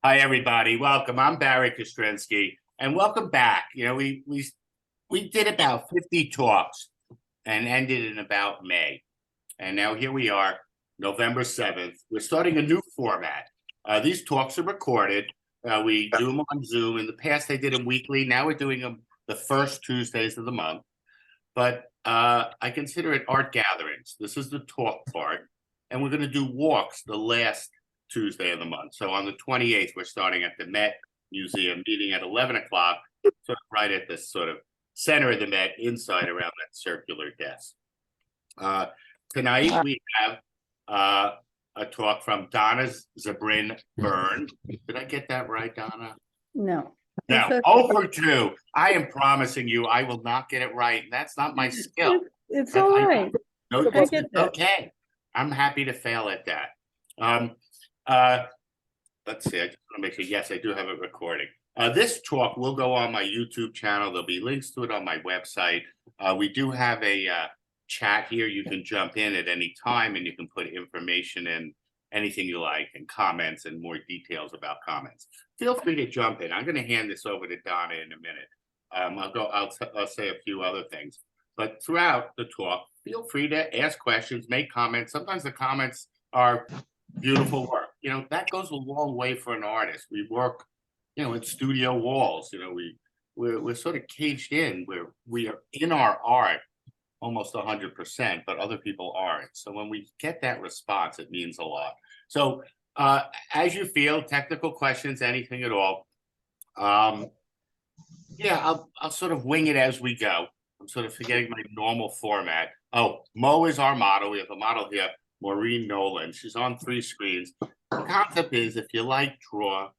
Hi, everybody. Welcome. I'm Barry Kostrensky, and welcome back. We did about 50 talks and ended in about May, and now here we are, November 7th. We're starting a new format. These talks are recorded. We do them on Zoom. In the past, I did them weekly. Now we're doing them the first Tuesdays of the month. But I consider it art gatherings. This is the talk part, and we're going to do walks the last Tuesday of the month. So on the 28th, we're starting at the Met Museum, meeting at 11 o'clock, sort of right at this sort of center of the Met, inside around that circular desk. Tonight, we have a talk from Donna Zarbin-Byrne. Did I get that right, Donna? No. No, okay. 0 for 2. I am promising you I will not get it right. That's not my skill. It's all right. No, it's okay. I'm happy to fail at that. Let's see. I just want to make sure. Yes, I do have it recording. This talk will go on my YouTube channel. There'll be links to it on my website. We do have a chat here. You can jump in at any time and you can put information in, anything you like, and comments and more details about comments. Feel free to jump in. I'm going to hand this over to Donna in a minute. I'll say a few other things. But throughout the talk, feel free to ask questions, make comments. Sometimes the comments are beautiful work. That goes a long way for an artist. We work, in studio walls. We're sort of caged in where we are in our art almost 100%, but other people aren't. So when we get that response, it means a lot. So as you feel, technical questions, anything at all, I'll sort of wing it as we go. I'm sort of forgetting my normal format. Oh, Mo is our model. We have a model here, Maureen Nolan. She's on 3 screens. The concept is, if you like, draw.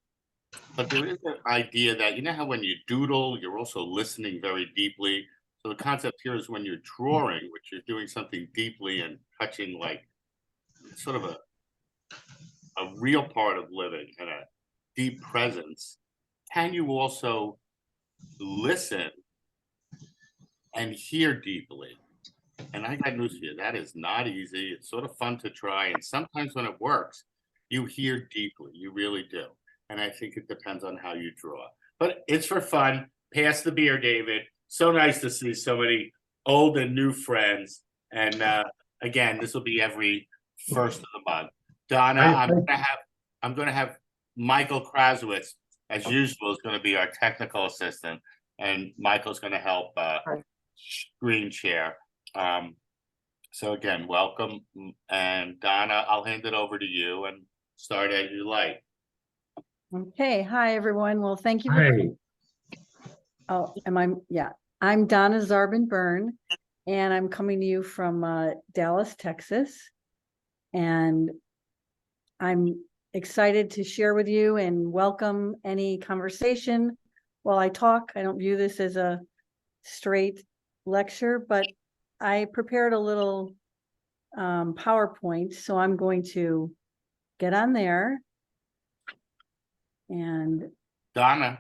But there is an idea that, how when you doodle, you're also listening very deeply. So the concept here is when you're drawing, which you're doing something deeply and touching, like sort of a real part of living and a deep presence, can you also listen and hear deeply? And I got news for you. That is not easy. It's sort of fun to try. And sometimes when it works, you hear deeply. You really do. And I think it depends on how you draw. But it's for fun. Pass the beer, David. So nice to see so many old and new friends. And again, this will be every first of the month. Donna, I'm gonna have Michael Krasowitz, as usual, is going to be our technical assistant, and Michael's going to help screen share. So again, welcome. And Donna, I'll hand it over to you and start as you like. Okay. Hi, everyone. Well, thank you. I'm Donna Zarbin-Byrne, and I'm coming to you from Dallas, Texas. And I'm excited to share with you and welcome any conversation while I talk. I don't view this as a straight lecture, but I prepared a little PowerPoint, so I'm going to get on there. And Donna.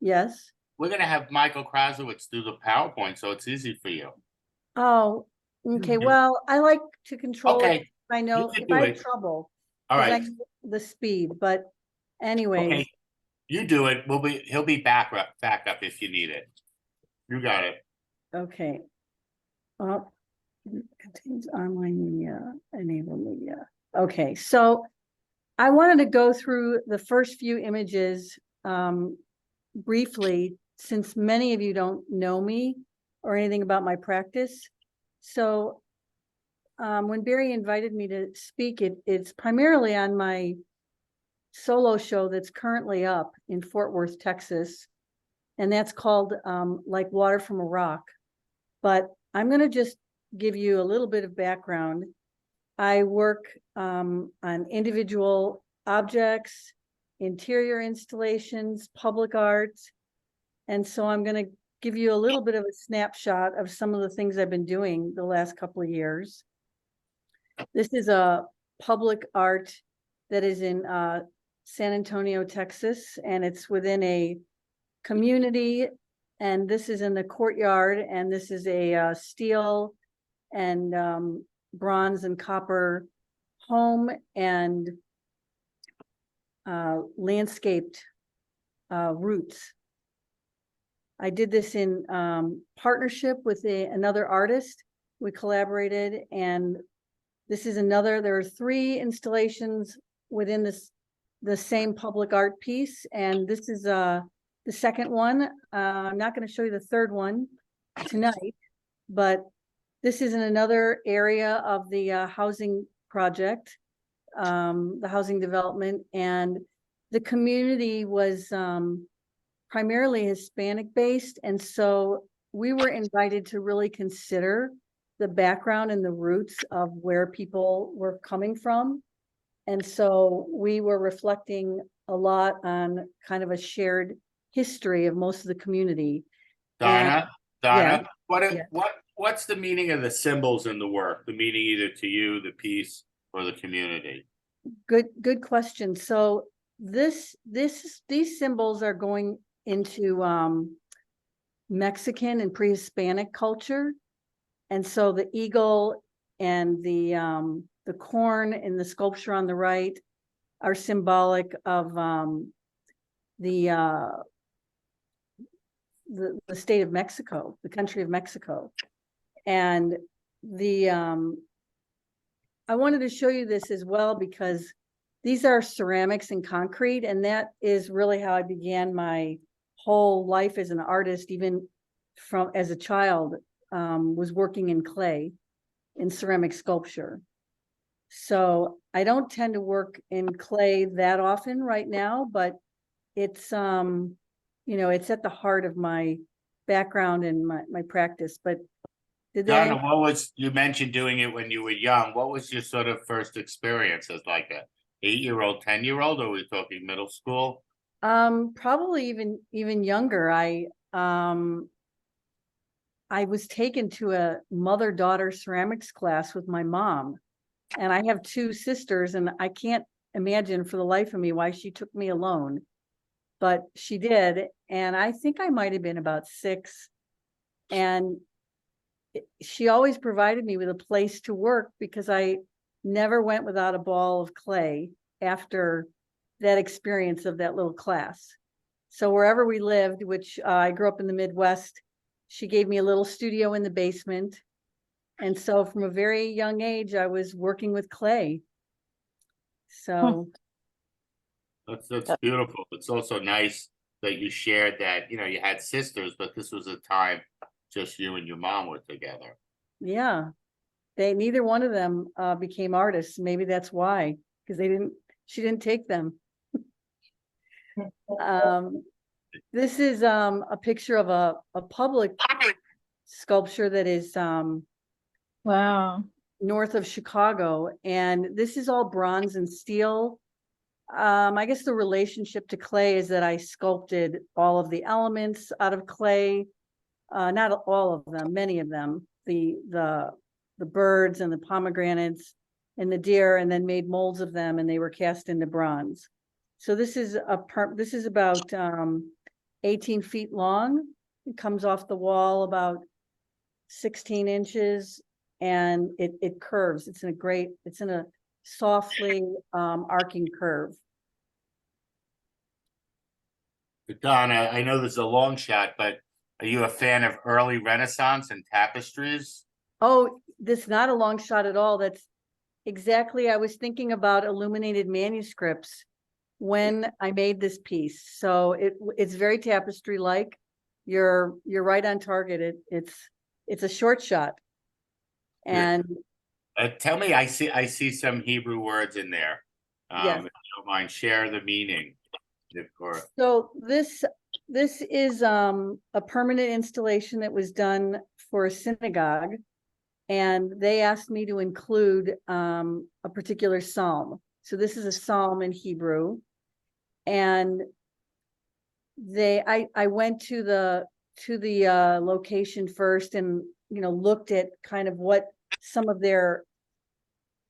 Yes. We're going to have Michael Krasowitz do the PowerPoint, so it's easy for you. Oh, okay. Well, I like to control it. I know if I have trouble. All right. The speed, but anyway. Okay. You do it. He'll be back up if you need it. You got it. Okay. Contains online media, enable media. Okay, so I wanted to go through the first few images briefly, since many of you don't know me or anything about my practice. So when Barry invited me to speak, it's primarily on my solo show that's currently up in Fort Worth, Texas. And that's called Like Water from a Rock. But I'm going to just give you a little bit of background. I work on individual objects, interior installations, public art. And so I'm going to give you a little bit of a snapshot of some of the things I've been doing the last couple of years. This is a public art that is in San Antonio, Texas, and it's within a community. And this is in the courtyard, and this is a steel and bronze and copper home. And landscaped roots. I did this in partnership with another artist. We collaborated, and this is another. There are 3 installations within the same public art piece, and this is the second one. I'm not going to show you the third one tonight, but this is in another area of the housing project, the housing development, and the community was primarily Hispanic based. And so we were invited to really consider the background and the roots of where people were coming from. And so we were reflecting a lot on kind of a shared history of most of the community. Donna, yeah, what's the meaning of the symbols in the work? The meaning either to you, the piece, or the community? Good question. So these symbols are going into Mexican and pre-Hispanic culture. And so the eagle and the corn in the sculpture on the right are symbolic of the state of Mexico, the country of Mexico. And I wanted to show you this as well because these are ceramics and concrete, and that is really how I began my whole life as an artist, even from as a child, was working in clay, in ceramic sculpture. So I don't tend to work in clay that often right now, but it's it's at the heart of my background and my practice. But Donna, you mentioned doing it when you were young. What was your sort of first experience as like a 8-year-old, 10-year-old, or are we talking middle school? Probably even younger. I was taken to a mother-daughter ceramics class with my mom, and I have 2 sisters, and I can't imagine for the life of me why she took me alone, but she did. And I think I might have been about 6, and she always provided me with a place to work because I never went without a ball of clay after that experience of that little class. So wherever we lived, which I grew up in the Midwest, she gave me a little studio in the basement. And so from a very young age, I was working with clay. So That's beautiful. It's also nice that you shared that, you had sisters, but this was a time just you and your mom were together. yeah, neither one of them became artists. Maybe that's why, because she didn't take them. This is a picture of a public sculpture that is Wow. north of Chicago, and this is all bronze and steel. I guess the relationship to clay is that I sculpted all of the elements out of clay, not all of them, many of them, the birds and the pomegranates and the deer, and then made molds of them, and they were cast into bronze. So this is about 18 feet long. It comes off the wall about 16 inches, and it curves. It's in a softly arcing curve. Donna, I know this is a long shot, but are you a fan of early Renaissance and tapestries? Oh, this is not a long shot at all. That's exactly, I was thinking about illuminated manuscripts when I made this piece. So it's very tapestry-like. You're right on target. It's a short shot. And tell me, I see some Hebrew words in there. yes. If you don't mind, share the meaning. So this is a permanent installation that was done for a synagogue, and they asked me to include a particular psalm. So this is a psalm in Hebrew, and I went to the location first and looked at kind of what some of their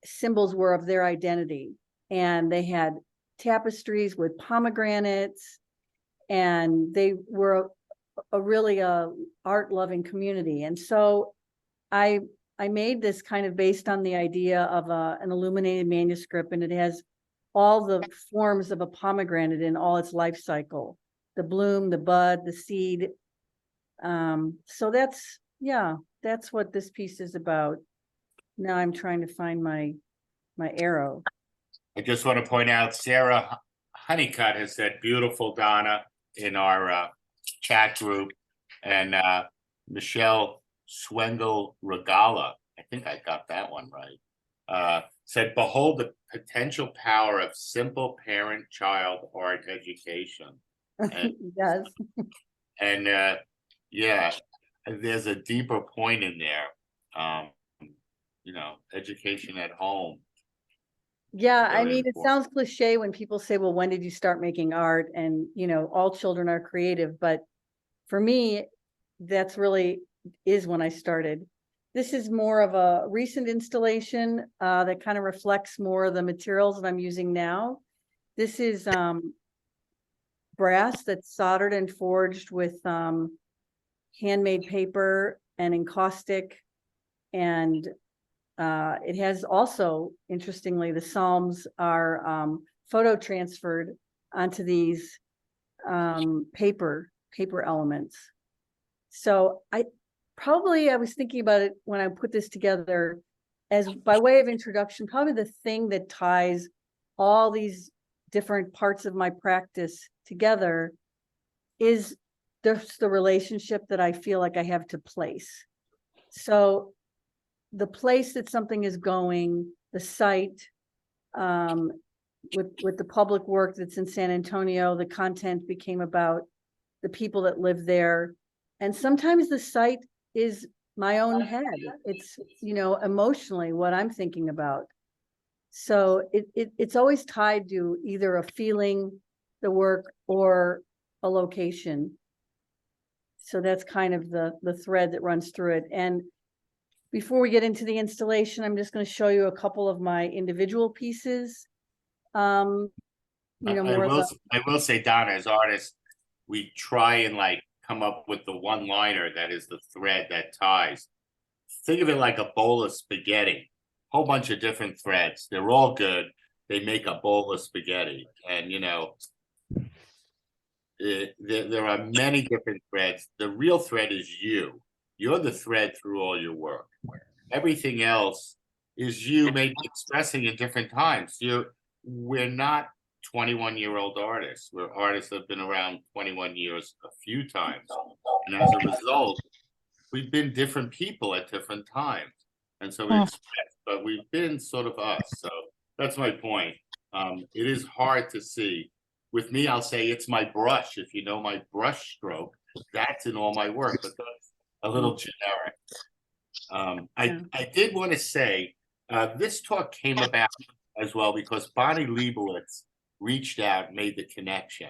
symbols were of their identity, and they had tapestries with pomegranates, and they were a really art-loving community. And so I made this kind of based on the idea of an illuminated manuscript, and it has all the forms of a pomegranate in all its life cycle, the bloom, the bud, the seed. So that's, yeah, that's what this piece is about. Now I'm trying to find my arrow. I just want to point out, Sarah Honeycutt has said, beautiful, Donna, in our chat group. And Michelle Swendel Regala, I think I got that one right, said, behold the potential power of simple parent-child art education. And, Yes. and yeah, there's a deeper point in there. You know, education at home. Yeah, I Very mean, it important. sounds cliche when people say, well, when did you start making art? And, you know, all children are creative, but for me, that's really is when I started. This is more of a recent installation that kind of reflects more of the materials that I'm using now. This is brass that's soldered and forged with handmade paper and encaustic, and it has also, interestingly, the Psalms are photo transferred onto these paper elements. So I was thinking about it when I put this together as by way of introduction, probably the thing that ties all these different parts of my practice together is the relationship that I feel like I have to place. So the place that something is going, the site, with the public work that's in San Antonio, the content became about the people that live there. And sometimes the site is my own head. It's, you know, emotionally what I'm thinking about. So it's always tied to either a feeling, the work, or a location. So that's kind of the thread that runs through it. And before we get into the installation, I'm just going to show you a couple of my individual pieces. You know, I will say, Donna, as artists, we try and like come up with the one-liner that is the thread that ties. Think of it like a bowl of spaghetti, whole bunch of different threads. They're all good. They make a bowl of spaghetti, and you know, there are many different threads. The real thread is you. You're the thread through all your work. Everything else is you maybe expressing in different times. We're not 21-year-old artists. We're artists that have been around 21 years a few times. And as a result, we've been different people at different times. And so we express, but we've been sort of us. So that's my point. It is hard to see. With me, I'll say it's my brush. If you know my brush stroke, that's in all my work, but that's a little generic. I did want to say, this talk came about as well because Bonnie Leibowitz reached out, made the connection.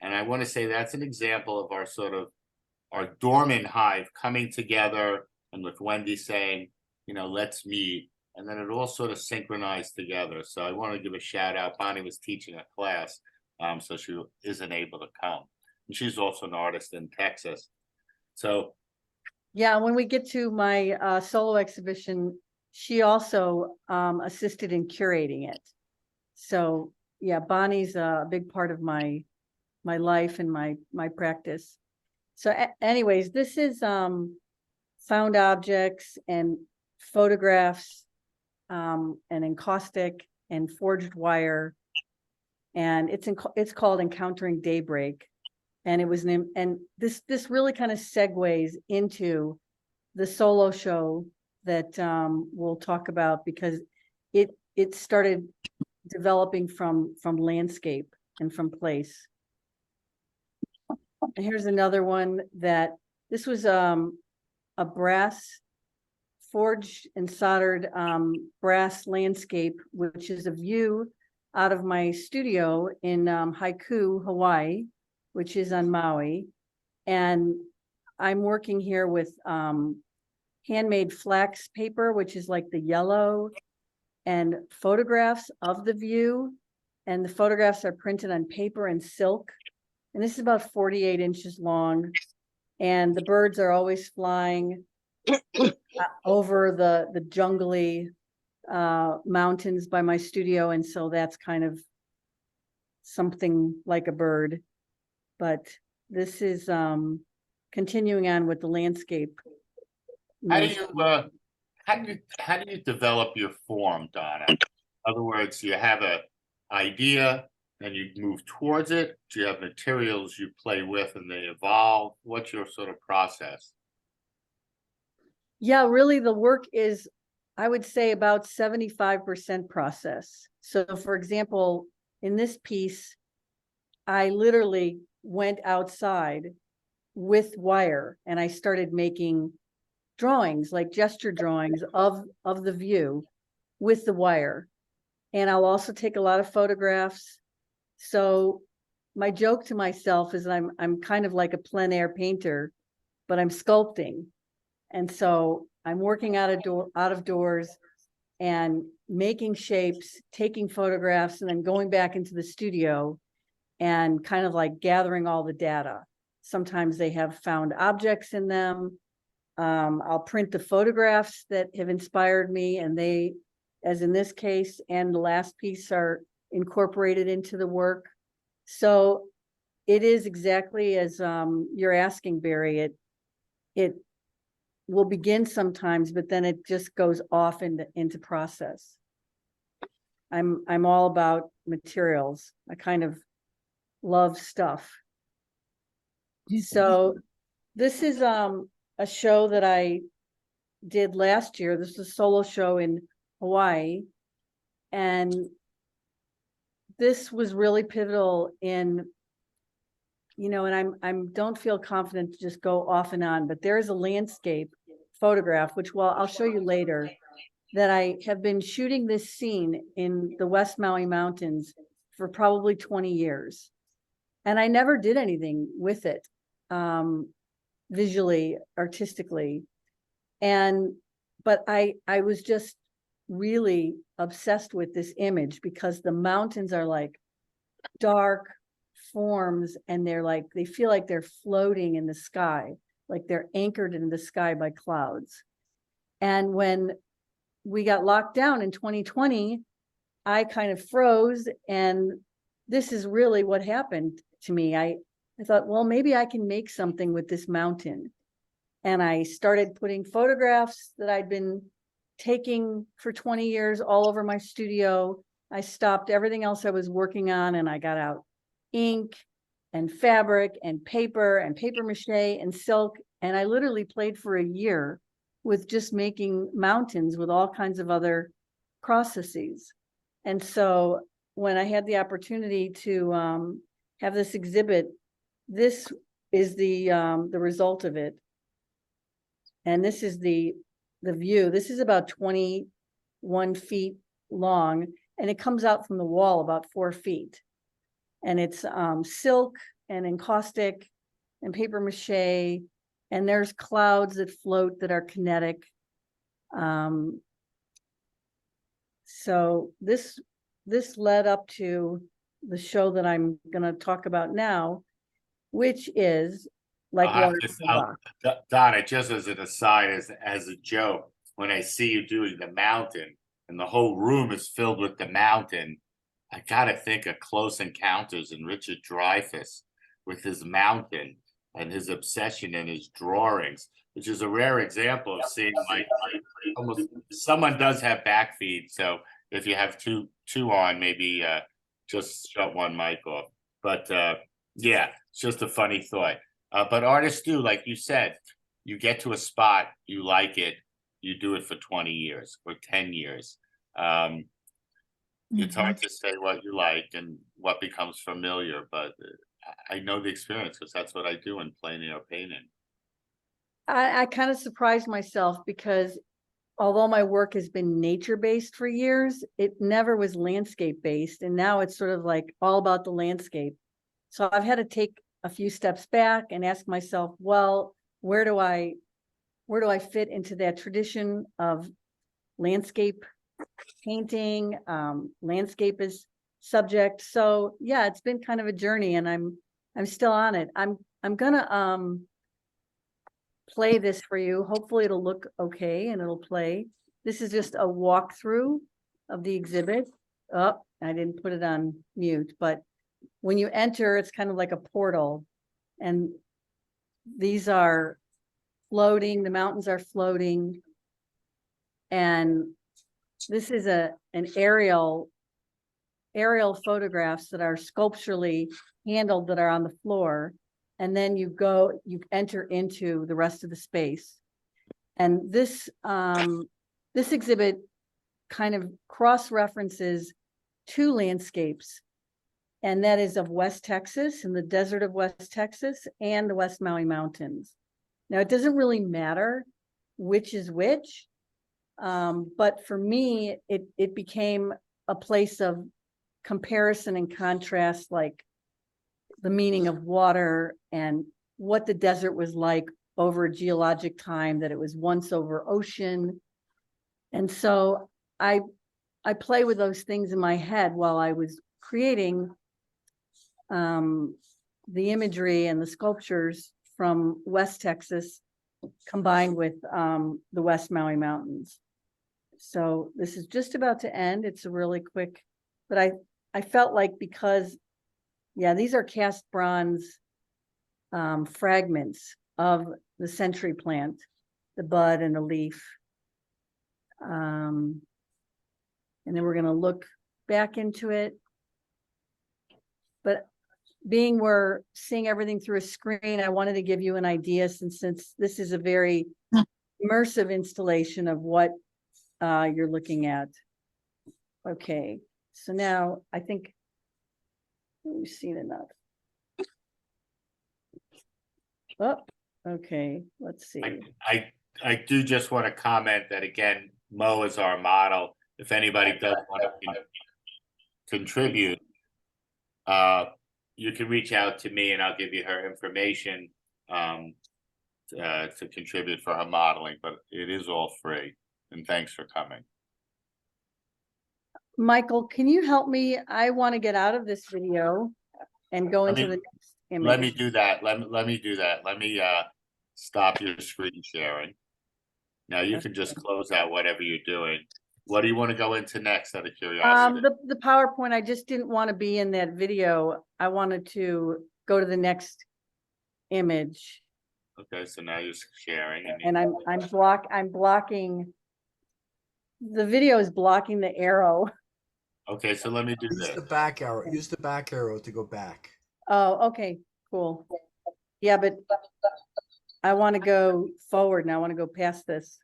And I want to say that's an example of our sort of our dormant hive coming together, and with Wendy saying, you know, let's meet. And then it all sort of synchronized together. So I want to give a shout out. Bonnie was teaching a class, so she isn't able to come. And she's also an artist in Texas. So yeah, when we get to my solo exhibition, she also assisted in curating it. So yeah, Bonnie's a big part of my life and my practice. So anyways, this is found objects and photographs and encaustic and forged wire, and it's called Encountering Daybreak. And it was and this really kind of segues into the solo show that we'll talk about, because it started developing from landscape and from place. And here's another one that this was a brass forged and soldered brass landscape, which is a view out of my studio in Haiku, Hawaii, which is on Maui. And I'm working here with handmade flax paper, which is like the yellow, and photographs of the view. And the photographs are printed on paper and silk. And this is about 48 inches long. And the birds are always flying over the jungly mountains by my studio. And so that's kind of something like a bird. But this is continuing on with the landscape. How do you develop your form, Donna? In other words, you have a idea and you move towards it. Do you have materials you play with and they evolve? What's your sort of process? Yeah, really the work is, I would say, about 75% process. So for example, in this piece, I literally went outside with wire and I started making drawings, like gesture drawings of the view with the wire. And I'll also take a lot of photographs. So my joke to myself is I'm kind of like a plein air painter, but I'm sculpting. And so I'm working out of doors and making shapes, taking photographs, and then going back into the studio and kind of like gathering all the data. Sometimes they have found objects in them. I'll print the photographs that have inspired me, and they, as in this case, and the last piece, are incorporated into the work. So it is exactly as you're asking, Barry. It will begin sometimes, but then it just goes off into process. I'm all about materials. I kind of love stuff. So this is a show that I did last year. This is a solo show in Hawaii. And this was really pivotal in, you know, and I'm don't feel confident to just go off and on, but there is a landscape photograph, which, well, I'll show you later, that I have been shooting this scene in the West Maui mountains for probably 20 years. And I never did anything with it, visually, artistically. But I was just really obsessed with this image because the mountains are like dark forms, and they're like, they feel like they're floating in the sky, like they're anchored in the sky by clouds. And when we got locked down in 2020, I kind of froze, and this is really what happened to me. I thought, well, maybe I can make something with this mountain. And I started putting photographs that I'd been taking for 20 years all over my studio. I stopped everything else I was working on, and I got out ink and fabric and paper mache and silk. And I literally played for a year with just making mountains with all kinds of other processes. And so when I had the opportunity to have this exhibit, this is the result of it. And this is the view. This is about 21 feet long, and it comes out from the wall about 4 feet. And it's silk and encaustic and paper mache, and there's clouds that float that are kinetic. So this led up to the show that I'm going to talk about now, which is like water in a rock. Donna, just as an aside, as a joke, when I see you doing the mountain and the whole room is filled with the mountain, I gotta think of Close Encounters and Richard Dreyfuss with his mountain and his obsession and his drawings, which is a rare example of seeing like almost someone does have back feed. So if you have two on, maybe just shut one mic off. But yeah, it's just a funny thought. But artists do, like you said, you get to a spot, you like it, you do it for 20 years or 10 years. It's hard to say what you like and what becomes familiar, but I know the experience because that's what I do in plein-air painting. I kind of surprised myself because although my work has been nature-based for years, it never was landscape-based. And now it's sort of like all about the landscape. So I've had to take a few steps back and ask myself, well, where do I fit into that tradition of landscape painting, landscape as subject? So yeah, it's been kind of a journey, and I'm still on it. I'm gonna play this for you. Hopefully it'll look okay and it'll play. This is just a walkthrough of the exhibit. Oh, I didn't put it on mute, but when you enter, it's kind of like a portal. And these are floating, the mountains are floating. And this is an aerial photographs that are sculpturally handled that are on the floor. And then you enter into the rest of the space. And this exhibit kind of cross-references two landscapes, and that is of West Texas and the desert of West Texas and the West Maui Mountains. Now, it doesn't really matter which is which, but for me, it became a place of comparison and contrast, like the meaning of water and what the desert was like over a geologic time, that it was once over ocean. And so I play with those things in my head while I was creating the imagery and the sculptures from West Texas combined with the West Maui Mountains. So this is just about to end. It's a really quick, but I felt like, because, yeah, these are cast bronze fragments of the century plant, the bud and the leaf. And then we're going to look back into it. But being we're seeing everything through a screen, I wanted to give you an idea, since this is a very immersive installation of what you're looking at. Okay, so now I think we've seen enough. Oh, okay, let's see. I do just want to comment that, again, Mo is our model. If anybody does want to contribute, you can reach out to me and I'll give you her information to contribute for her modeling, but it is all free. And thanks for coming. Michael, can you help me? I want to get out of this video and go into the next image. Let me do that. Let me do that. Let me stop your screen sharing. Now you can just close out whatever you're doing. What do you want to go into next, out of curiosity? The PowerPoint, I just didn't want to be in that video. I wanted to go to the next image. Okay, so now you're sharing, And I'm blocking. The video is blocking the arrow. Okay, so let me do Use this. the back arrow. Use the back arrow to go back. Oh, okay, cool. Yeah, but I want to go forward now. I want to go past this.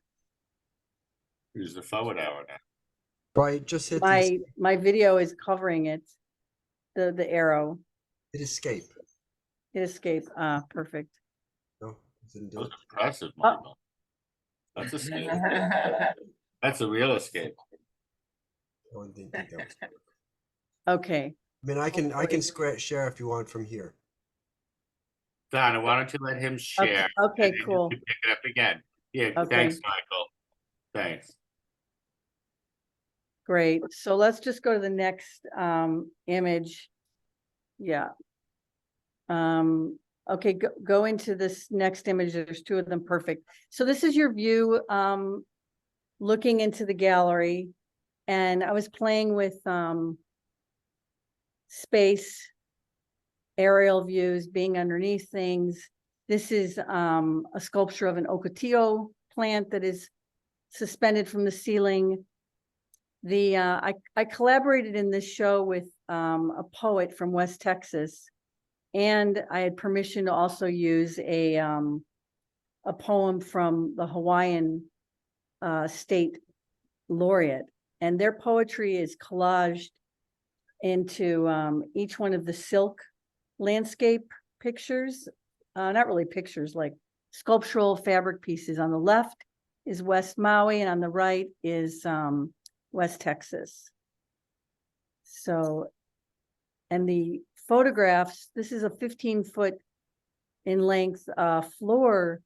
Use the forward arrow now. Right, just hit the My video is covering it. The arrow. hit escape. Hit escape. Ah, perfect. No, didn't That do was it. impressive, Michael. That's escape. That's a real escape. I didn't think that was. Okay. I mean, I can share if you want from here. Donna, why don't you let him share? Okay, and then cool. You can pick it up again. Yeah, Okay. Thanks, Michael. Thanks. Great. So let's just go to the next image. Yeah. Okay, go into this next image. There's two of them. Perfect. So this is your view looking into the gallery. And I was playing with space, aerial views, being underneath things. This is a sculpture of an ocotillo plant that is suspended from the ceiling. I collaborated in this show with a poet from West Texas, and I had permission to also use a poem from the Hawaiian state laureate, and their poetry is collaged into each one of the silk landscape pictures, not really pictures, like sculptural fabric pieces. On the left is West Maui, and on the right is West Texas. So, and the photographs, this is a 15-foot in length floor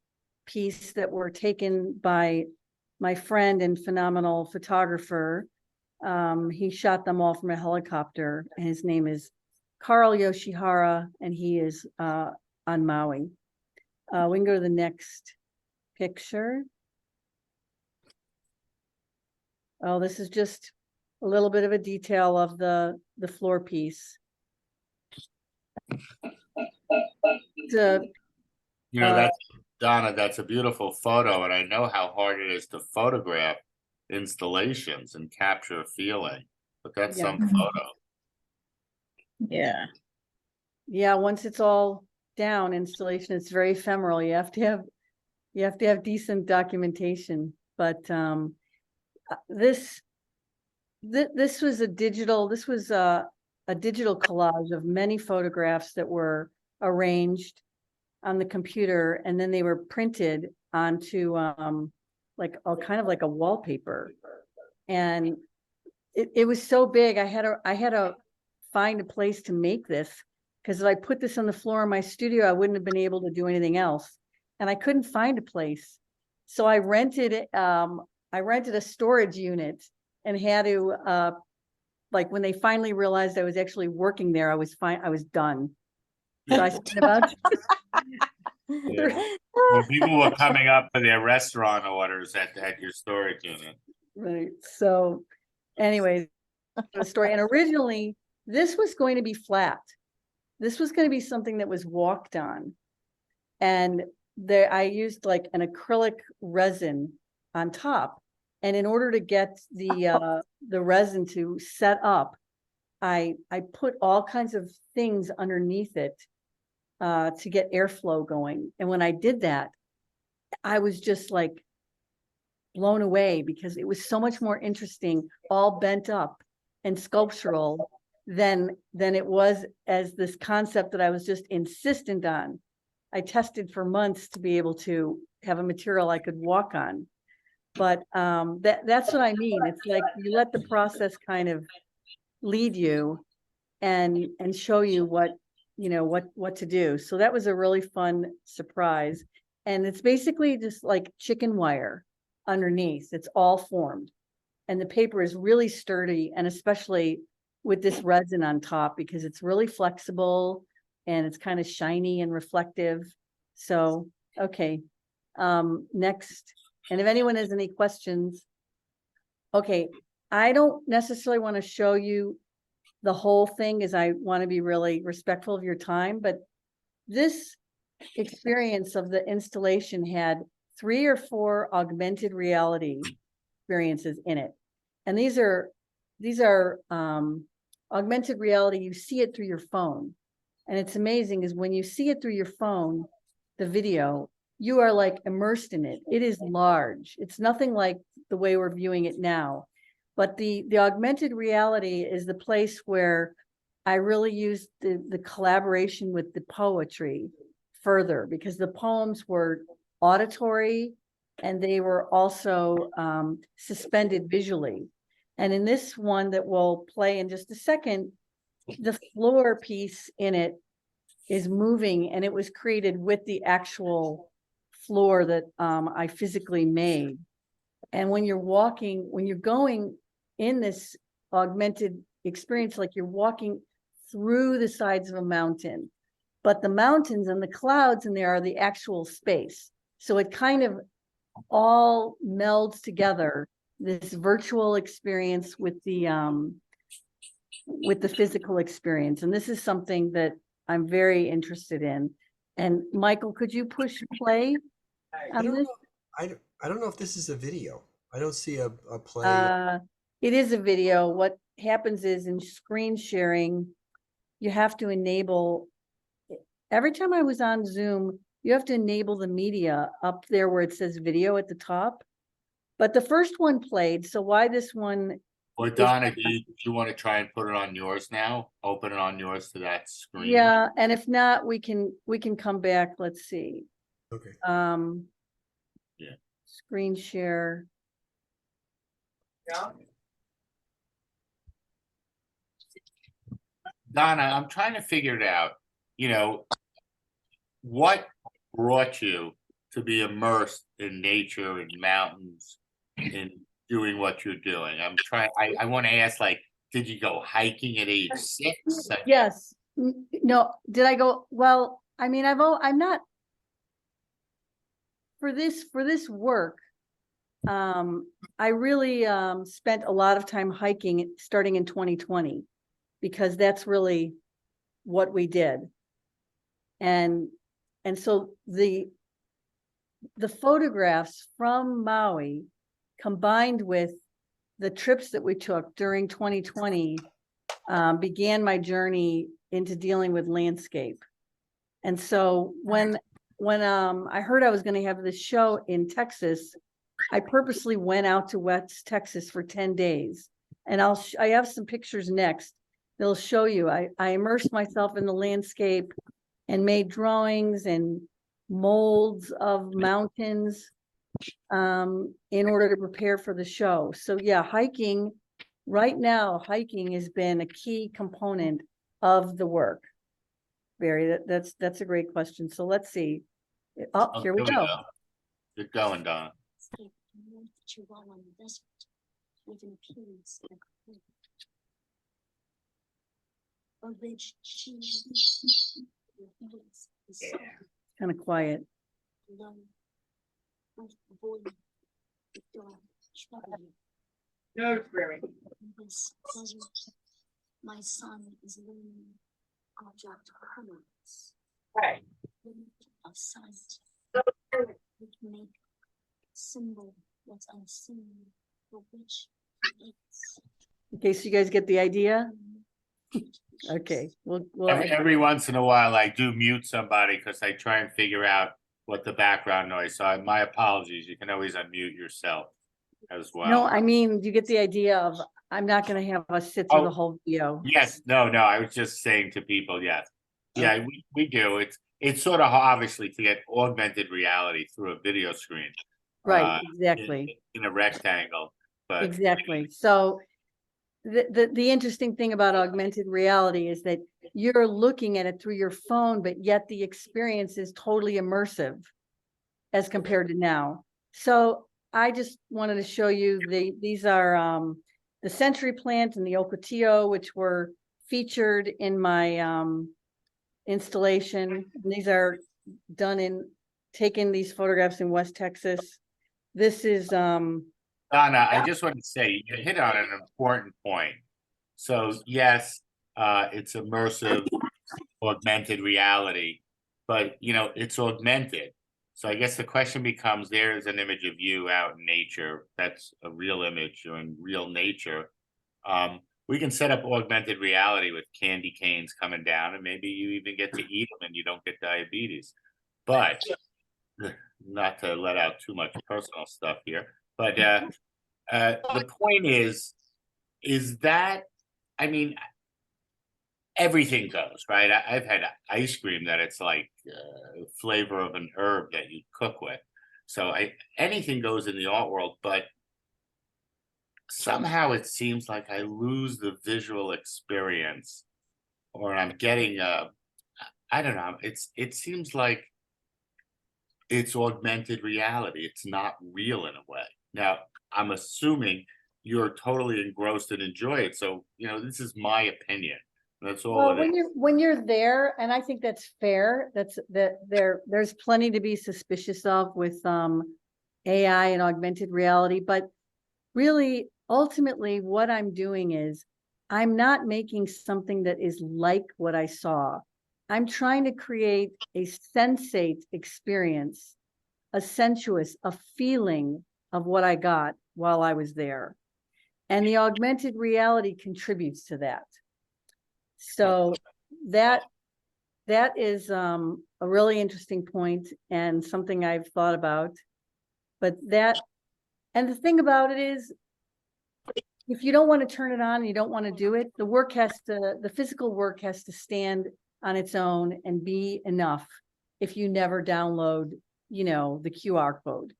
piece that were taken by my friend and phenomenal photographer. He shot them all from a helicopter. His name is Carl Yoshihara, and he is on Maui. We can go to the next picture. Oh, this is just a little bit of a detail of the floor piece. The, You know, Uh, that's, Donna, that's a beautiful photo, and I know how hard it is to photograph installations and capture a feeling, but that's Yeah. some photo. Yeah. yeah, once it's all down, installation, it's very ephemeral. You have to have decent documentation, but this was a digital collage of many photographs that were arranged on the computer, and then they were printed onto like a kind of like a wallpaper. And it was so big, I had to find a place to make this, because if I put this on the floor in my studio, I wouldn't have been able to do anything else. And I couldn't find a place. So I rented a storage unit, and had to like, when they finally realized I was actually working there, I was done. So I spent about Yeah. Well, people were coming up for their restaurant orders at your storage unit. right. So anyways, the story. And originally this was going to be flat. This was going to be something that was walked on. And there I used like an acrylic resin on top. And in order to get the resin to set up, I put all kinds of things underneath it to get airflow going. And when I did that, I was just like blown away, because it was so much more interesting, all bent up and sculptural than it was as this concept that I was just insistent on. I tested for months to be able to have a material I could walk on. But that's what I mean. It's like you let the process kind of lead you and show you what, you know, what to do. So that was a really fun surprise. And it's basically just like chicken wire underneath. It's all formed. And the paper is really sturdy, and especially with this resin on top, because it's really flexible and it's kind of shiny and reflective. So, okay. Next. And if anyone has any questions, okay, I don't necessarily want to show you the whole thing, as I want to be really respectful of your time, but this experience of the installation had 3 or 4 augmented reality experiences in it. And these are augmented reality. You see it through your phone. And it's amazing, is when you see it through your phone, the video, you are like immersed in it. It is large. It's nothing like the way we're viewing it now. But the augmented reality is the place where I really used the collaboration with the poetry further, because the poems were auditory and they were also suspended visually. And in this one that we'll play in just a second, the floor piece in it is moving, and it was created with the actual floor that I physically made. And when you're walking, when you're going in this augmented experience, like you're walking through the sides of a mountain, but the mountains and the clouds in there are the actual space. So it kind of all melds together, this virtual experience with the physical experience. And this is something that I'm very interested in. And Michael, could you push play on this? I don't know if this is a video. I don't see a play. It is a video. What happens is, in screen sharing, you have to enable, every time I was on Zoom, you have to enable the media up there where it says video at the top. But the first one played, so why this one? Or Donna, do you want to try and put it on yours now? Open it on yours to that screen? Yeah, and if not, we can come back. Let's see. Okay. Yeah. Screen share. Yeah. Donna, I'm trying to figure it out. You know, what brought you to be immersed in nature and mountains and doing what you're doing? I want to ask, like, did you go hiking at age 6? Yes. No, did I go? Well, I mean, I'm not for this work. I really spent a lot of time hiking starting in 2020, because that's really what we did. And so the photographs from Maui combined with the trips that we took during 2020 began my journey into dealing with landscape. And so when I heard I was going to have this show in Texas, I purposely went out to West Texas for 10 days. And I have some pictures next. They'll show you. I immersed myself in the landscape and made drawings and molds of mountains in order to prepare for the show. So yeah, hiking has been a key component of the work. Barry, that's a great question. So let's see. Oh, here we go. Good going, Donna. Escape from North Chihuahuan desert with an appearance like a ridge Kind of quiet. low with void with dark shrubbery. No, Barry. In this desert, my son is learning object permanence, Right. of sight, which make symbol what's unseen, for which it's Okay, so you guys get the idea? Okay, we'll Every once in a while, I do mute somebody because I try and figure out what the background noise. So my apologies. You can always unmute yourself as well. no, I mean, you get the idea of, I'm not gonna have us sit through Oh, the whole video. Yes, no, I was just saying to people, yes. Yeah, we do. It's sort of obviously to get augmented reality through a video screen. Right, exactly, In a rectangle, but exactly. So the interesting thing about augmented reality is that you're looking at it through your phone, but yet the experience is totally immersive as compared to now. So I just wanted to show you these are the century plant and the ocotillo, which were featured in my installation. And these are taken these photographs in West Texas. This is Donna, I just want to say you hit on an important point. So yes, it's immersive, augmented reality, but it's augmented. So I guess the question becomes: there's an image of you out in nature. That's a real image. You're in real nature. We can set up augmented reality with candy canes coming down, and maybe you even get to eat them and you don't get diabetes. But not to let out too much personal stuff here, but the point is that, I mean, everything goes, right? I've had ice cream that it's like flavor of an herb that you cook with. So anything goes in the art world, but somehow it seems like I lose the visual experience, or I'm getting I don't know. It seems like it's augmented reality. It's not real in a way. Now, I'm assuming you're totally engrossed and enjoy it. So, this is my opinion. That's all well, it is. when you're there, and I think that's fair. There's plenty to be suspicious of with AI and augmented reality, but really, ultimately, what I'm doing is I'm not making something that is like what I saw. I'm trying to create a sensate experience, a sensuous, a feeling of what I got while I was there. And the augmented reality contributes to that. So that is a really interesting point and something I've thought about. But and the thing about it is, if you don't want to turn it on and you don't want to do it, the physical work has to stand on its own and be enough if you never download, the QR code.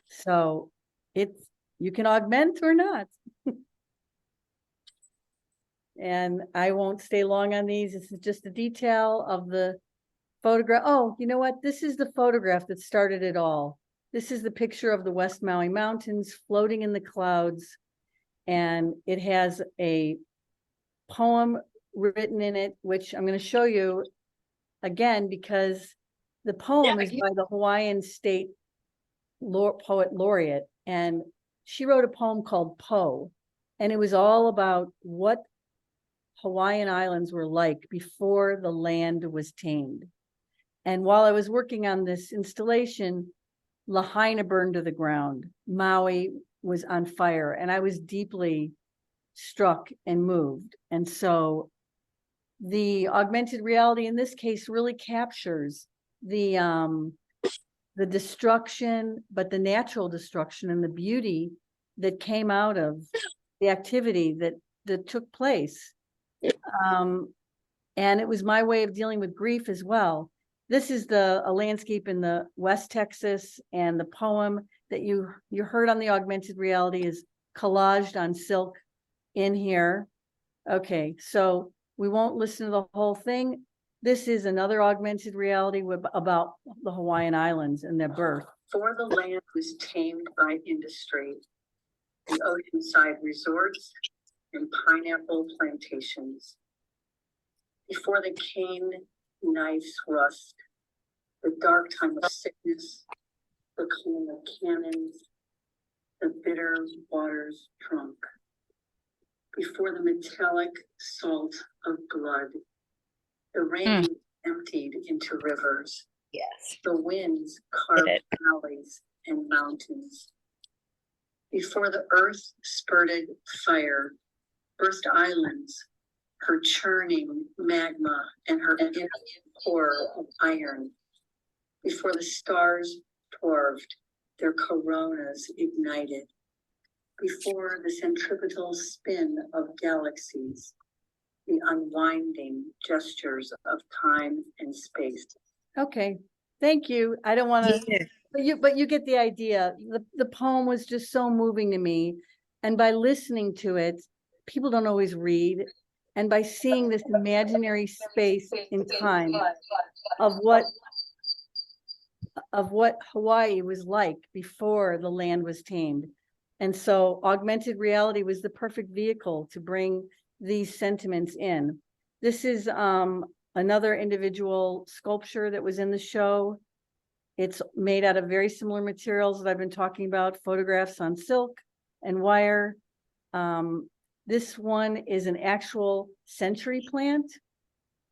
So you can augment or not. And I won't stay long on these. This is just a detail of the photograph. Oh, you know what? This is the photograph that started it all. This is the picture of the West Maui Mountains floating in the clouds. And it has a poem written in it, which I'm going to show you again, because the poem is by the Hawaiian State Poet Laureate. And she wrote a poem called Po. And it was all about what Hawaiian Islands were like before the land was tamed. And while I was working on this installation, Lahaina burned to the ground. Maui was on fire, and I was deeply struck and moved. And so the augmented reality in this case really captures the destruction, but the natural destruction and the beauty that came out of the activity that took place. And it was my way of dealing with grief as well. This is a landscape in the West Texas, and the poem that you heard on the augmented reality is collaged on silk in here. Okay, so we won't listen to the whole thing. This is another augmented reality about the Hawaiian Islands and their birth. Before the land was tamed by industry, the oceanside resorts and pineapple plantations. Before the cane knife's rust, the dark time of sickness, the calm of cannons, the bitter waters drunk. Before the metallic salt of blood, the rain emptied into rivers. Yes. The winds carved it. valleys and mountains. Before the earth spurted fire, burst islands, her churning magma and her inner core of iron. Before the stars dwarfed, their coronas ignited. Before the centripetal spin of galaxies, the unwinding gestures of time and space. Okay, thank you. I don't want to, Yeah. but you get the idea. The poem was just so moving to me. And by listening to it, people don't always read. And by seeing this imaginary space in time of what Hawaii was like before the land was tamed. And so augmented reality was the perfect vehicle to bring these sentiments in. This is another individual sculpture that was in the show. It's made out of very similar materials that I've been talking about, photographs on silk and wire. This one is an actual century plant,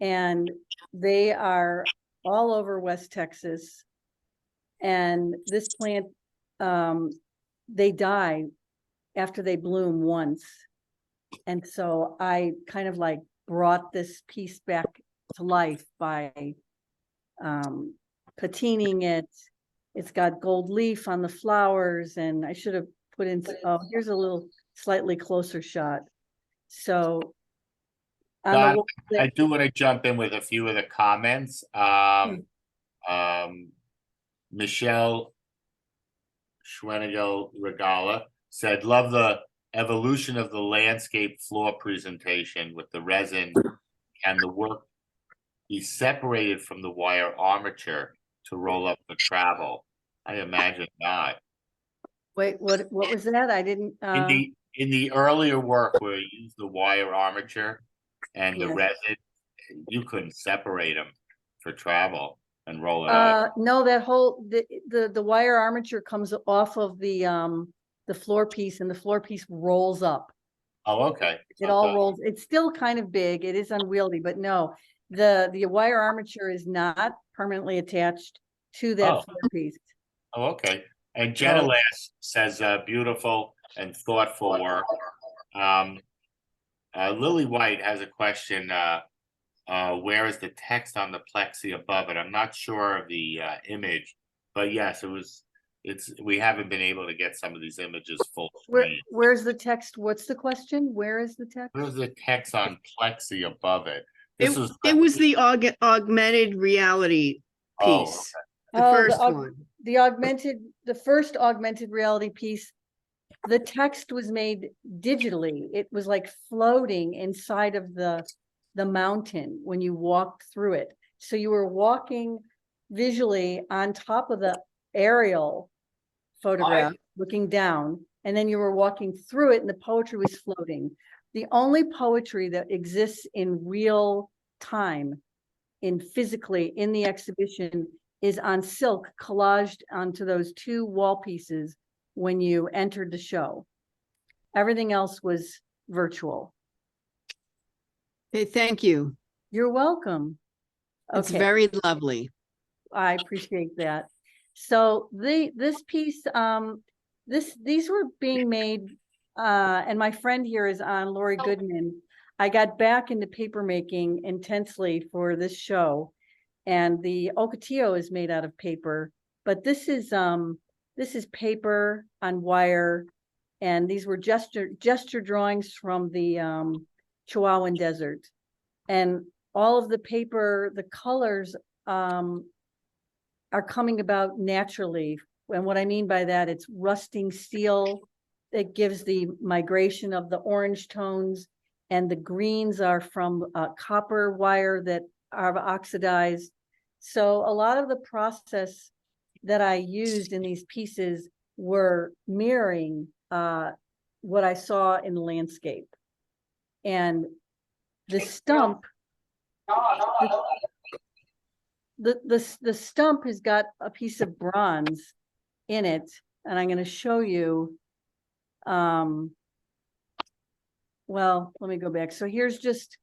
and they are all over West Texas. And this plant, they die after they bloom once. And so I kind of like brought this piece back to life by patining it. It's got gold leaf on the flowers, and I should have put in, oh, here's a little slightly closer shot. So Don, I do want to jump in with a few of the comments. Michelle Schwenigal Regala said, love the evolution of the landscape floor presentation with the resin and the work he separated from the wire armature to roll up for travel. I imagine not. Wait, what was that? I didn't In the earlier work where you used the wire armature and the resin, you couldn't separate them for travel and roll it up. no, that whole the wire armature comes off of the floor piece, and the floor piece rolls up. Oh, okay. It all rolls. It's still kind of big. It is unwieldy, but no, the wire armature is not permanently attached to that floor piece. Oh, okay. And Jenna Lass says beautiful and thoughtful work. Lily White has a question. Where is the text on the plexi above it? I'm not sure of the image, but yes, we haven't been able to get some of these images full screen. Where's the text? What's the question? Where is the text? Where's the text on plexi above it? It was the augmented reality piece. Okay. The first one. The first augmented reality piece, the text was made digitally. It was like floating inside of the mountain when you walked through it. So you were walking visually on top of the aerial photograph, looking down, and then you were walking through it and the poetry was floating. The only poetry that exists in real time, physically in the exhibition, is on silk collaged onto those two wall pieces when you entered the show. Everything else was virtual. Okay, thank you. You're welcome. It's Okay. very lovely. I appreciate that. So this piece, these were being made, and my friend here is on, Lori Goodman. I got back into paper making intensely for this show, and the Ocotillo is made out of paper, but this is paper on wire, and these were gesture drawings from the Chihuahuan Desert, and all of the paper, the colors are coming about naturally. And what I mean by that, it's rusting steel that gives the migration of the orange tones, and the greens are from copper wire that are oxidized. So a lot of the process that I used in these pieces were mirroring what I saw in the landscape. And the stump, the stump has got a piece of bronze in it, and I'm going to show you. Well, let me go back. So here's just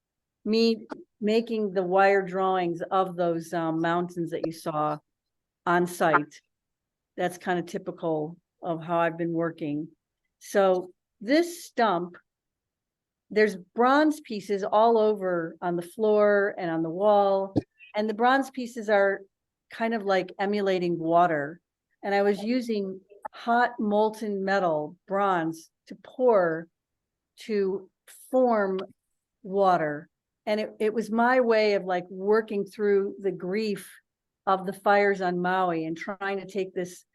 me making the wire drawings of those mountains that you saw on site. That's kind of typical of how I've been working. So this stump, there's bronze pieces all over on the floor and on the wall, and the bronze pieces are kind of like emulating water. And I was using hot molten metal, bronze, to pour to form water. And it was my way of like working through the grief of the fires on Maui and trying to take this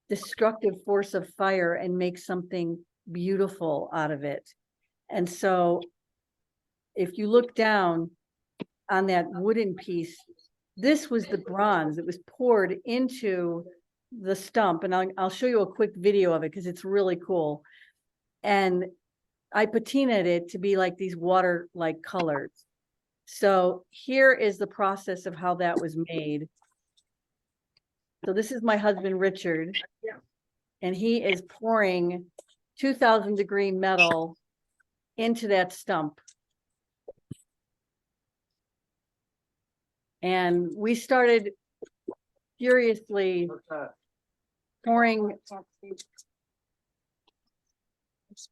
destructive force of fire and make something beautiful out of it. And so if you look down on that wooden piece, this was the bronze. It was poured into the stump, and I'll show you a quick video of it because it's really cool. And I patinaed it to be like these water-like colors. So here is the process of how that was made. So this is my husband, Richard, and he is pouring 2,000-degree metal into that stump. And we started furiously pouring. It's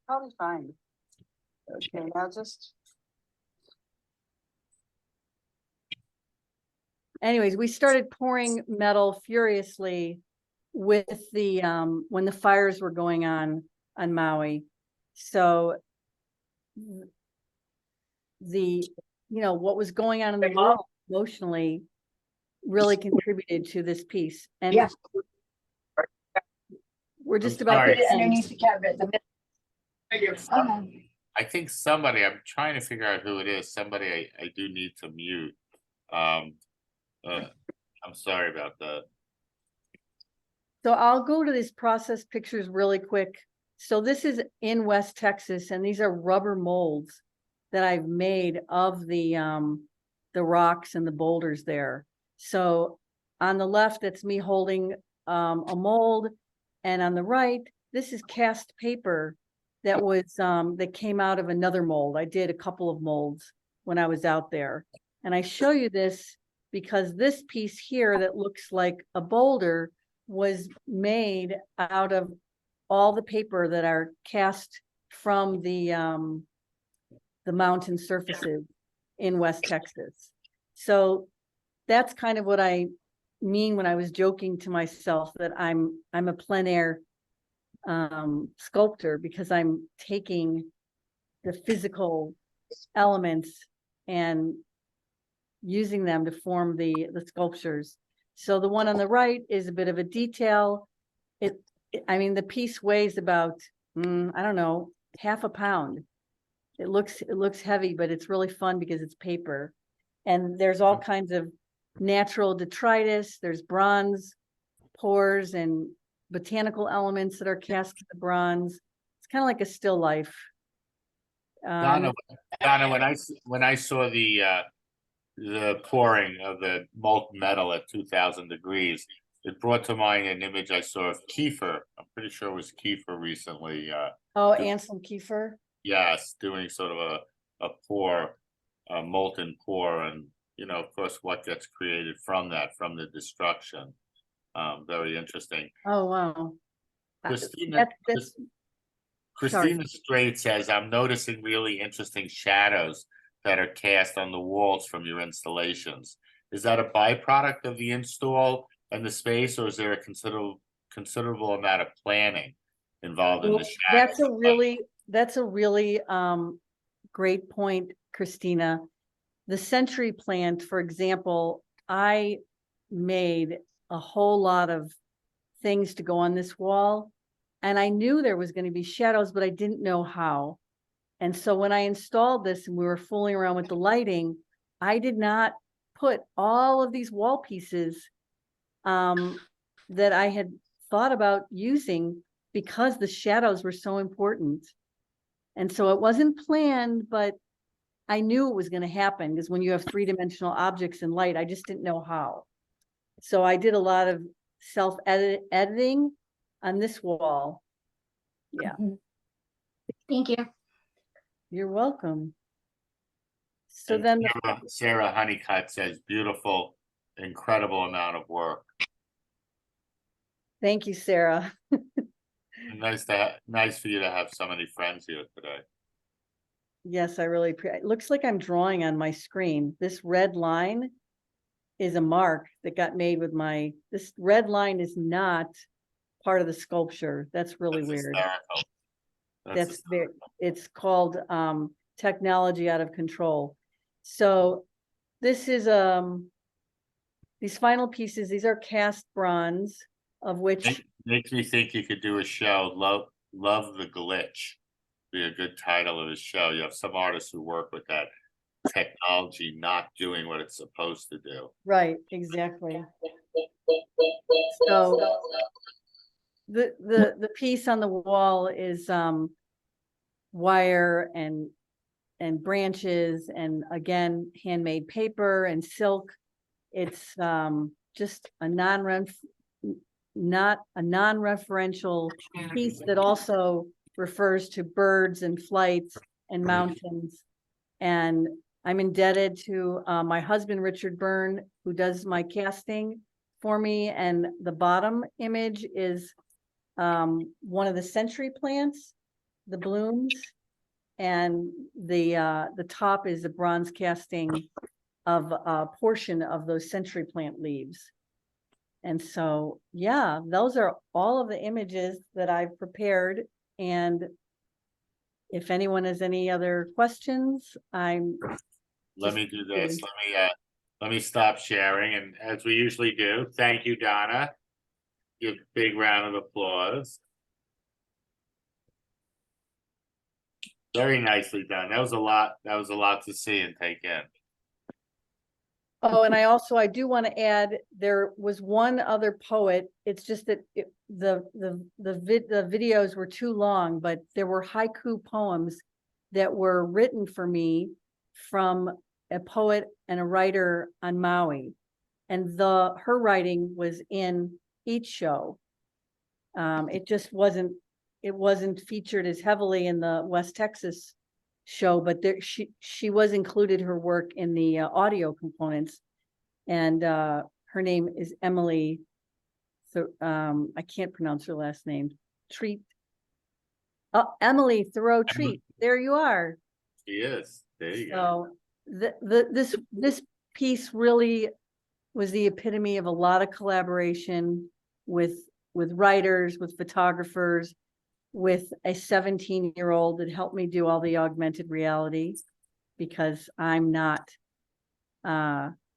probably fine. Okay, I'll just. Anyways, we started pouring metal furiously with the when the fires were going on Maui. So the what was going on in the world emotionally really contributed to this piece. And Yeah. we're just I'm about sorry. to end. Underneath the cabinet. I think somebody, I'm trying to figure out who it is. Somebody I do need to mute. I'm sorry about that. So I'll go to these process pictures really quick. So this is in West Texas, and these are rubber molds that I've made of the rocks and the boulders there. So on the left, that's me holding a mold, and on the right, this is cast paper that was that came out of another mold. I did a couple of molds when I was out there, and I show you this because this piece here that looks like a boulder was made out of all the paper that are cast from the mountain surfaces in West Texas. So that's kind of what I mean when I was joking to myself that I'm a plein-air sculptor, because I'm taking the physical elements and using them to form the sculptures. So the one on the right is a bit of a detail. I mean, the piece weighs about, I don't know, half a pound. It looks heavy, but it's really fun because it's paper. And there's all kinds of natural detritus. There's bronze pores and botanical elements that are cast in the bronze. It's kind of like a still life. Donna, when I saw the pouring of the molten metal at 2,000 degrees, it brought to mind an image I saw of Kiefer. I'm pretty sure it was Kiefer recently. Anselm Kiefer. Yes, doing sort of a pour, a molten pour, and you know, of course, what gets created from that, from the destruction. Very interesting. Oh, wow. Christina, That's, Christina Strait says, I'm noticing really interesting shadows that are cast on the walls from your installations. Is that a byproduct of the install and the space, or is there a considerable amount of planning involved in the shadows? that's a really great point, Christina. The century plant, for example, I made a whole lot of things to go on this wall, and I knew there was going to be shadows, but I didn't know how. And so when I installed this and we were fooling around with the lighting, I did not put all of these wall pieces that I had thought about using because the shadows were so important. And so it wasn't planned, but I knew it was going to happen, because when you have three-dimensional objects in light, I just didn't know how. So I did a lot of editing on this wall. Yeah. Thank you. You're welcome. So And then Sarah Honeycutt says, beautiful, incredible amount of work. thank you, Sarah. Nice for you to have so many friends here today. Yes, I really it looks like I'm drawing on my screen. This red line is a mark that got made with this red line is not part of the sculpture. That's really weird. Hysterical. It's called technology out of control. So this is these final pieces, these are cast bronze, of which Makes me think you could do a show, Love the Glitch. Be a good title of a show. You have some artists who work with that technology not doing what it's supposed to do. right, exactly. So the piece on the wall is wire and branches, and again handmade paper and silk. It's just a non-referential piece that also refers to birds and flights and mountains. And I'm indebted to my husband, Richard Byrne, who does my casting for me. And the bottom image is one of the century plants, the blooms, and the top is a bronze casting of a portion of those century plant leaves. And so, yeah, those are all of the images that I've prepared. And if anyone has any other questions, Let me do this. Let me stop sharing. And as we usually do, thank you, Donna. Give a big round of applause. Very nicely done. That was a lot to see and take in. Oh, and I do want to add, there was one other poet. It's just that the videos were too long, but there were haiku poems that were written for me from a poet and a writer on Maui, and her writing was in each show. It just wasn't featured as heavily in the West Texas show, but she was included her work in the audio components. And her name is Emily, I can't pronounce her last name, Treat. Oh, Emily Thoreau Treat. There you are. She is. There you go. So this piece really was the epitome of a lot of collaboration with writers, with photographers, with a 17-year-old that helped me do all the augmented reality, because I'm not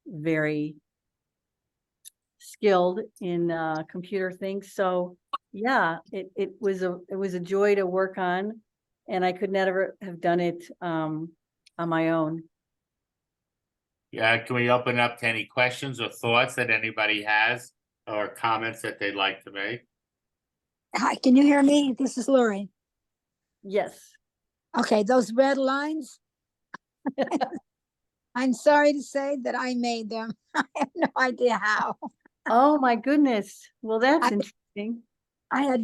very skilled in computer things. So yeah, it was a joy to work on, and I could never have done it on my own. Yeah, can we open up to any questions or thoughts that anybody has, or comments that they'd like to make? Hi, can you hear me? This is Lori. Yes. Okay, those red lines. I'm sorry to say that I made them. I have no idea how. Oh my goodness. Well, that's interesting. I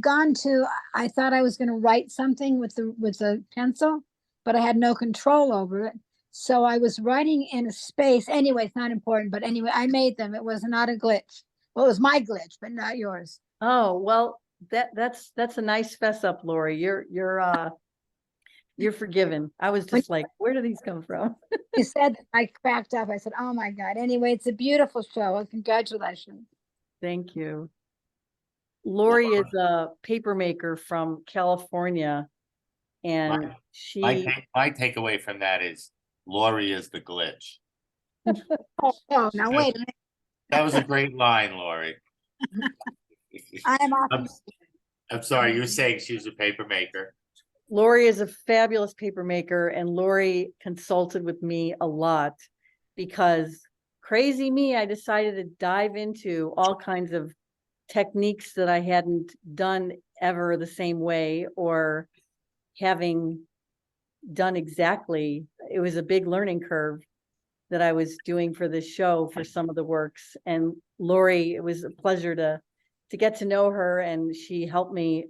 thought I was going to write something with the pencil, but I had no control over it. So I was writing in a space. Anyway, it's not important, but anyway, I made them. It was not a glitch. Well, it was my glitch, but not yours. Oh, well, that's a nice fess up, Lori. You're forgiven. I was just like, where do these come from? You said that, I cracked up. I said, oh my God. Anyway, it's a beautiful show. Congratulations. Thank you. Lori is a paper maker from California, and My takeaway from that is Lori is the glitch. Oh, now wait a minute. That was a great line, Lori. I am off. I'm sorry, you were saying she was a paper maker. Lori is a fabulous paper maker, and Lori consulted with me a lot because crazy me, I decided to dive into all kinds of techniques that I hadn't done ever the same way or having done exactly. It was a big learning curve that I was doing for this show for some of the works. And Lori, it was a pleasure to get to know her, and she helped me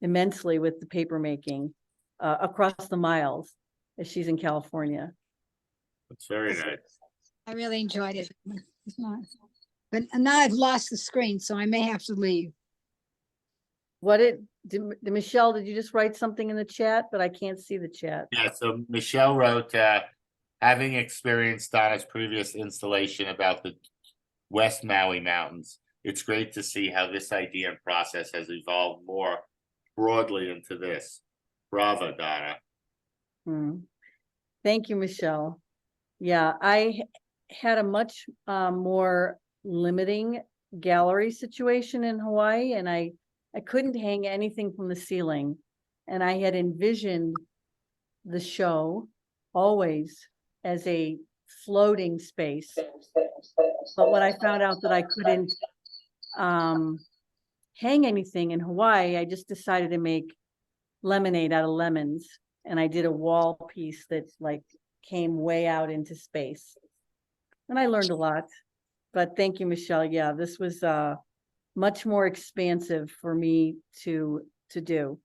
immensely with the paper making across the miles, as she's in California. That's very nice. I really enjoyed it. It's nice. But now I've lost the screen, so I may have to leave. Michelle, did you just write something in the chat? But I can't see the chat. Yeah, so Michelle wrote, having experienced Donna's previous installation about the West Maui Mountains, it's great to see how this idea and process has evolved more broadly into this. Bravo, Donna. Thank you, Michelle. Yeah, I had a much more limiting gallery situation in Hawaii, and I couldn't hang anything from the ceiling. And I had envisioned the show always as a floating space. But when I found out that I couldn't hang anything in Hawaii, I just decided to make lemonade out of lemons. And I did a wall piece that like came way out into space. And I learned a lot. But thank you, Michelle. Yeah, this was much more expansive for me to do.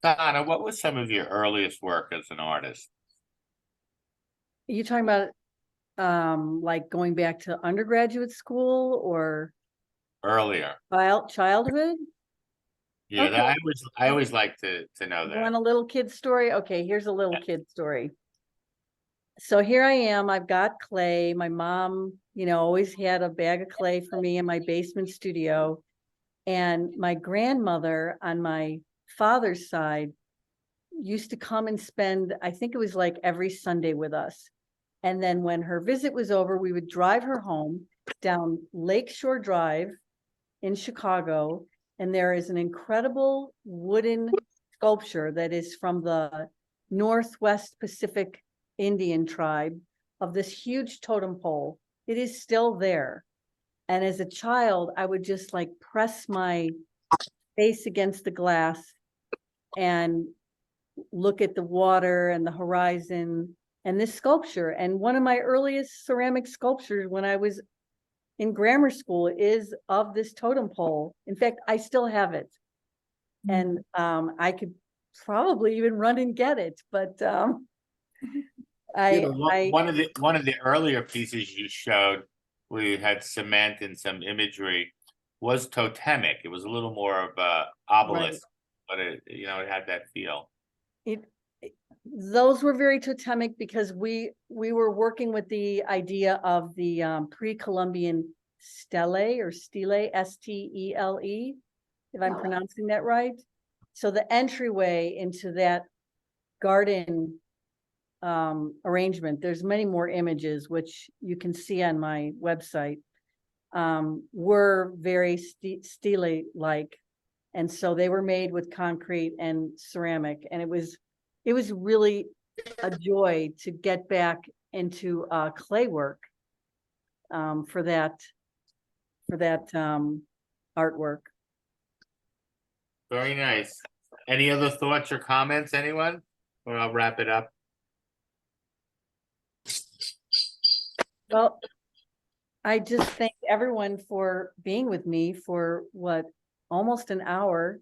Donna, what was some of your earliest work as an artist? Are you talking about like going back to undergraduate school or Earlier. childhood? Yeah, Okay. I always like to know You that. want a little kid story? Okay, here's a little kid story. So here I am, I've got clay. My mom, always had a bag of clay for me in my basement studio. And my grandmother on my father's side used to come and spend, I think it was like every Sunday with us. And then when her visit was over, we would drive her home down Lakeshore Drive in Chicago. And there is an incredible wooden sculpture that is from the Northwest Pacific Indian tribe of this huge totem pole. It is still there. And as a child, I would just like press my face against the glass and look at the water and the horizon and this sculpture. And one of my earliest ceramic sculptures when I was in grammar school is of this totem pole. In fact, I still have it. And I could probably even run and get it, but one of the earlier pieces you showed where you had cement and some imagery was totemic. It was a little more of a obelisk, but it had that feel. Those were very totemic because we were working with the idea of the pre-Columbian stele or stele, S-T-E-L-E, if I'm pronouncing that right. So the entryway into that garden arrangement, there's many more images which you can see on my website, were very stele-like, and so they were made with concrete and ceramic, and it was really a joy to get back into clay work for that artwork. Very nice. Any other thoughts or comments, anyone? Or I'll wrap it up. Well, I just thank everyone for being with me for almost an hour.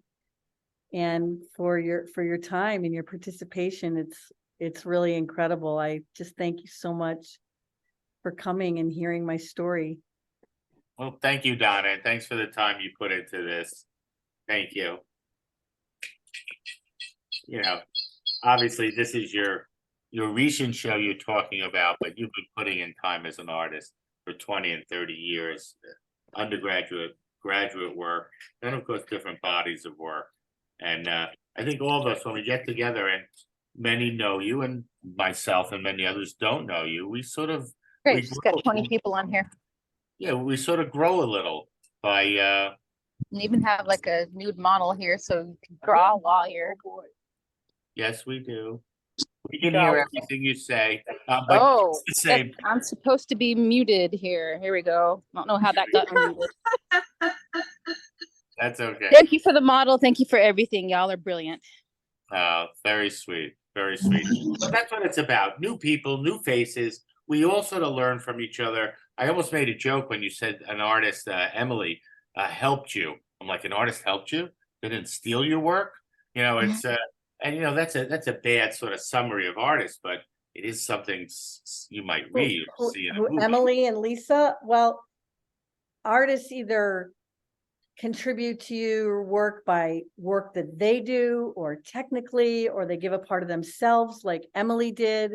and for your time and your participation. It's really incredible. I just thank you so much for coming and hearing my story. Well, thank you, Donna, and thanks for the time you put into this. Thank you. You know, obviously this is your recent show you're talking about, but you've been putting in time as an artist for 20 and 30 years, undergraduate, graduate work, and of course different bodies of work. And I think all of us, when we get together, and many know you and myself and many others don't know you, we sort of Great, she's got 20 people on here. Yeah, we sort of grow a little by And even have like a nude model here, so you can draw while you're. yes, we do. We can Draw. hear everything you say. But Oh, it's the same. I'm supposed to be muted here. Here we go. I don't know how that got unmuted. That's okay. Thank you for the model. Thank you for everything. Y'all are brilliant. Very sweet. Very sweet. But that's what it's about. New people, new faces. We all sort of learn from each other. I almost made a joke when you said an artist, Emily, helped you. I'm like, an artist helped you? They didn't steal your work? You know, it's and you know, that's a bad sort of summary of artists, but it is something you might read or see in a movie. Emily and Lisa, well, artists either contribute to your work by work that they do, or technically, or they give a part of themselves, like Emily did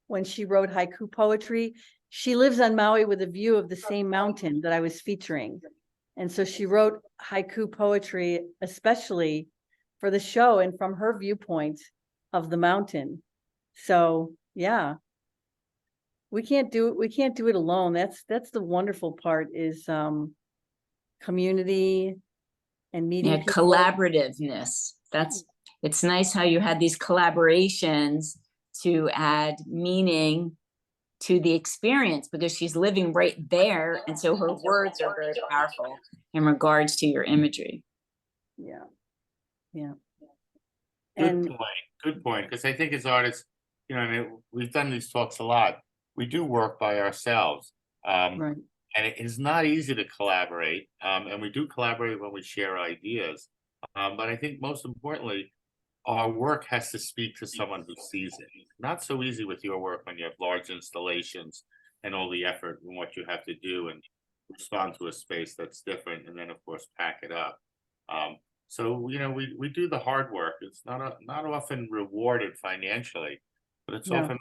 when she wrote haiku poetry. She lives on Maui with a view of the same mountain that I was featuring. And so she wrote haiku poetry, especially for the show and from her viewpoint of the mountain. So yeah, we can't do it alone. That's the wonderful part, is community and meeting Yeah, people. collaborativeness. It's nice how you had these collaborations to add meaning to the experience, because she's living right there, and so her words are very powerful in regards to your imagery. Yeah. Yeah. Good point. Because I think as artists, you know, I mean, we've done these talks a lot. We do work by ourselves. Right. And it is not easy to collaborate. And we do collaborate when we share ideas. But I think most importantly, our work has to speak to someone who sees it. Not so easy with your work when you have large installations and all the effort and what you have to do and respond to a space that's different, and then of course pack it up. So you know, we do the hard work. It's not often rewarded financially, but it's often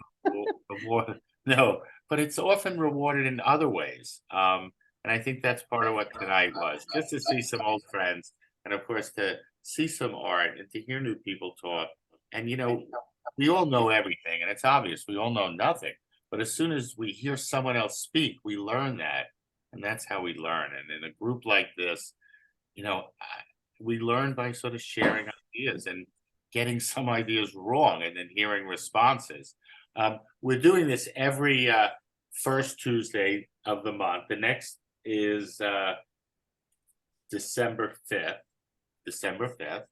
rewarded. No, but it's often rewarded in other ways. And I think that's part of what tonight was, just to see some old friends, and of course to see some art and to hear new people talk. And you know, we all know everything, and it's obvious we all know nothing. But as soon as we hear someone else speak, we learn that, and that's how we learn. And in a group like this, you know, we learn by sort of sharing ideas and getting some ideas wrong, and then hearing responses. We're doing this every first Tuesday of the month. The next is December 5th,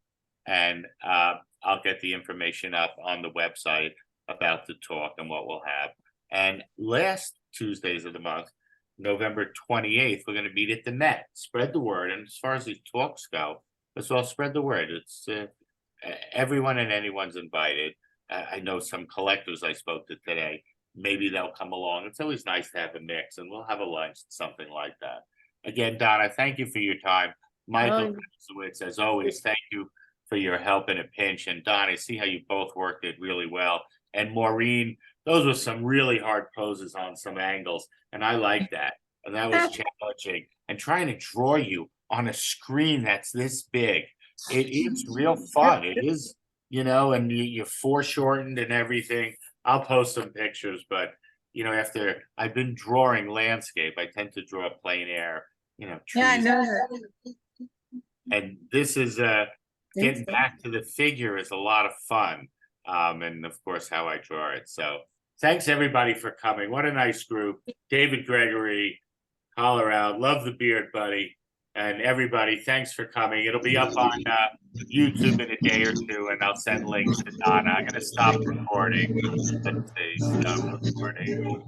and I'll get the information up on the website about the talk and what we'll have. And last Tuesdays of the month, November 28th, we're going to meet at the Met. Spread the word. And as far as these talks go, let's all spread the word. It's everyone and anyone's invited. I know some collectors I spoke to today. Maybe they'll come along. It's always nice to have a mix, and we'll have a lunch, something like that. Again, Donna, thank you for your time. Michael, as always, thank you for your help in a pinch. And Donna, I see how you both worked it really well. And Maureen, those were some really hard poses on some angles, and I like that. And that was challenging. And trying to draw you on a screen that's this big, it is real fun. It is, you know, and you're foreshortened and everything. I'll post some pictures, but you know, after I've been drawing landscape, I tend to draw plein-air, you know, trees. Yeah, I know that. And this is getting back to the figure is a lot of fun. And of course how I draw it. So thanks everybody for coming. What a nice group. David Gregory, holler out, love the beard, buddy. And everybody, thanks for coming. It'll be up on YouTube in a day or two, and I'll send links to Donna. I'm going to stop recording. Let's see, stop recording.